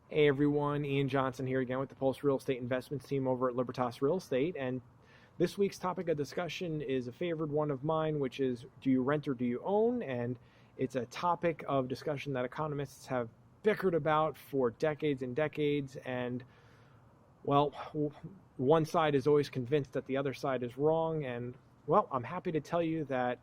Hey everyone, Ian Johnson here again with the Pulse Real Estate Investments team over at Libertas Real Estate. And this week's topic of discussion is a favored one of mine, which is do you rent or do you own? And it's a topic of discussion that economists have bickered about for decades and decades. And well, one side is always convinced that the other side is wrong. And well, I'm happy to tell you that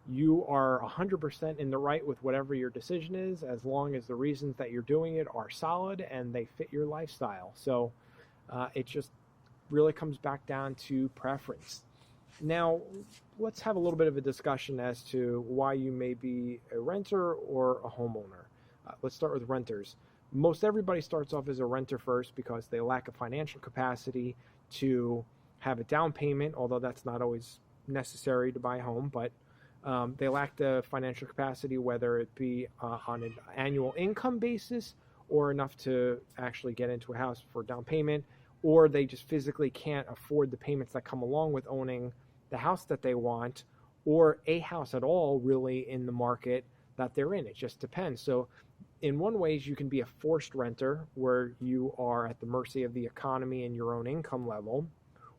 you are 100% in the right with whatever your decision is, as long as the reasons that you're doing it are solid and they fit your lifestyle. So it just really comes back down to preference. Now, let's have a little bit of a discussion as to why you may be a renter or a homeowner. Let's start with renters. Most everybody starts off as a renter first because they lack a financial capacity to have a down payment, although that's not always necessary to buy a home, but they lack the financial capacity, whether it be on an annual income basis or enough to actually get into a house for down payment, or they just physically can't afford the payments that come along with owning the house that they want, or a house at all really in the market that they're in. It just depends. So in one ways, you can be a forced renter where you are at the mercy of the economy and your own income level,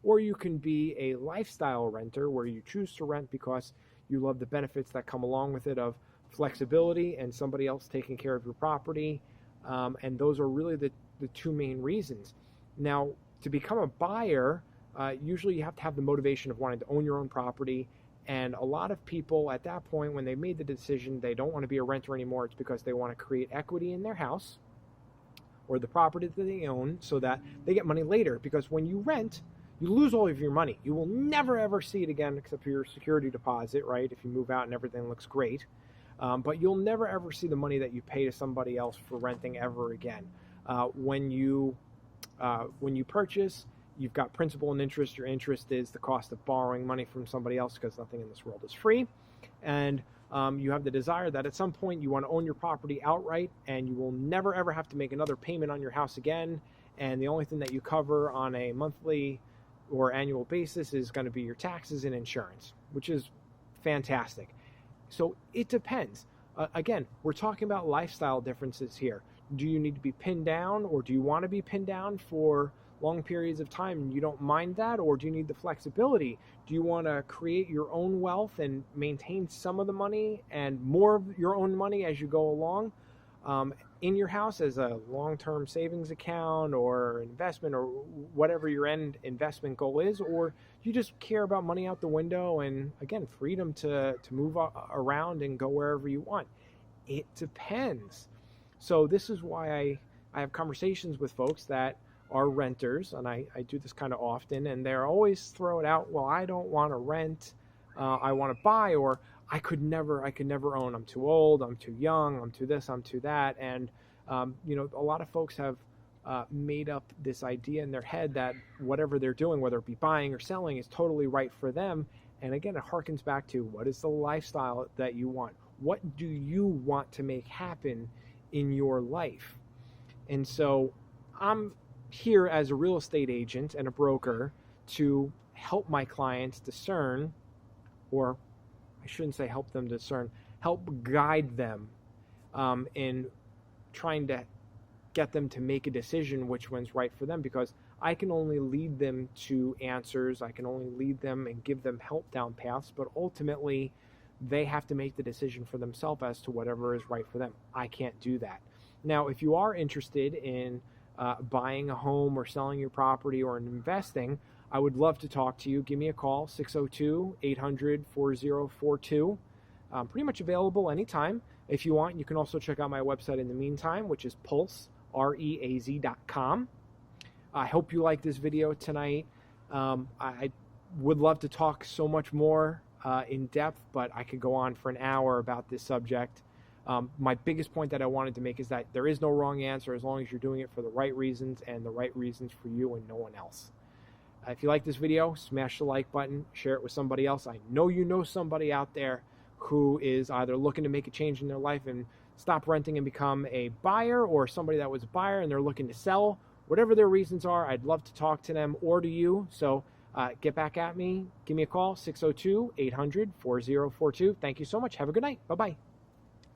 or you can be a lifestyle renter where you choose to rent because you love the benefits that come along with it of flexibility and somebody else taking care of your property. And those are really the two main reasons. Now, to become a buyer, usually you have to have the motivation of wanting to own your own property. And a lot of people at that point, when they made the decision they don't want to be a renter anymore, it's because they want to create equity in their house or the property that they own so that they get money later. Because when you rent, you lose all of your money. You will never ever see it again except for your security deposit, right? If you move out and everything looks great. But you'll never ever see the money that you pay to somebody else for renting ever again. When you purchase, you've got principal and interest. Your interest is the cost of borrowing money from somebody else because nothing in this world is free. And you have the desire that at some point you want to own your property outright and you will never ever have to make another payment on your house again. And the only thing that you cover on a monthly or annual basis is going to be your taxes and insurance, which is fantastic. So it depends. Again, we're talking about lifestyle differences here. Do you need to be pinned down, or do you want to be pinned down for long periods of time and you don't mind that, or do you need the flexibility? Do you want to create your own wealth and maintain some of the money and more of your own money as you go along in your house as a long-term savings account or investment or whatever your end investment goal is, or you just care about money out the window and, again, freedom to move around and go wherever you want? It depends. So this is why I have conversations with folks that are renters, and I do this kind of often, and they're always throwing out, well, I don't want to rent, I want to buy, or I could never own. I'm too old, I'm too young, I'm too this, I'm too that. And, a lot of folks have made up this idea in their head that whatever they're doing, whether it be buying or selling, is totally right for them. And again, it harkens back to what is the lifestyle that you want? What do you want to make happen in your life? And so I'm here as a real estate agent and a broker to help my clients discern, or I shouldn't say help them discern, help guide them in trying to get them to make a decision which one's right for them, because I can only lead them to answers. I can only lead them and give them help down paths, but ultimately they have to make the decision for themselves as to whatever is right for them. I can't do that. Now, if you are interested in buying a home or selling your property or investing, I would love to talk to you. Give me a call, 602-800-4042. Pretty much available anytime. If you want, you can also check out my website in the meantime, which is pulse.reaz.com. I hope you like this video tonight. I would love to talk so much more in depth, but I could go on for an hour about this subject. My biggest point that I wanted to make is that there is no wrong answer as long as you're doing it for the right reasons and the right reasons for you and no one else. If you like this video, smash the like button, share it with somebody else. I know you know somebody out there who is either looking to make a change in their life and stop renting and become a buyer, or somebody that was a buyer and they're looking to sell. Whatever their reasons are, I'd love to talk to them or to you. So get back at me. Give me a call, 602-800-4042. Thank you so much. Have a good night. Bye-bye.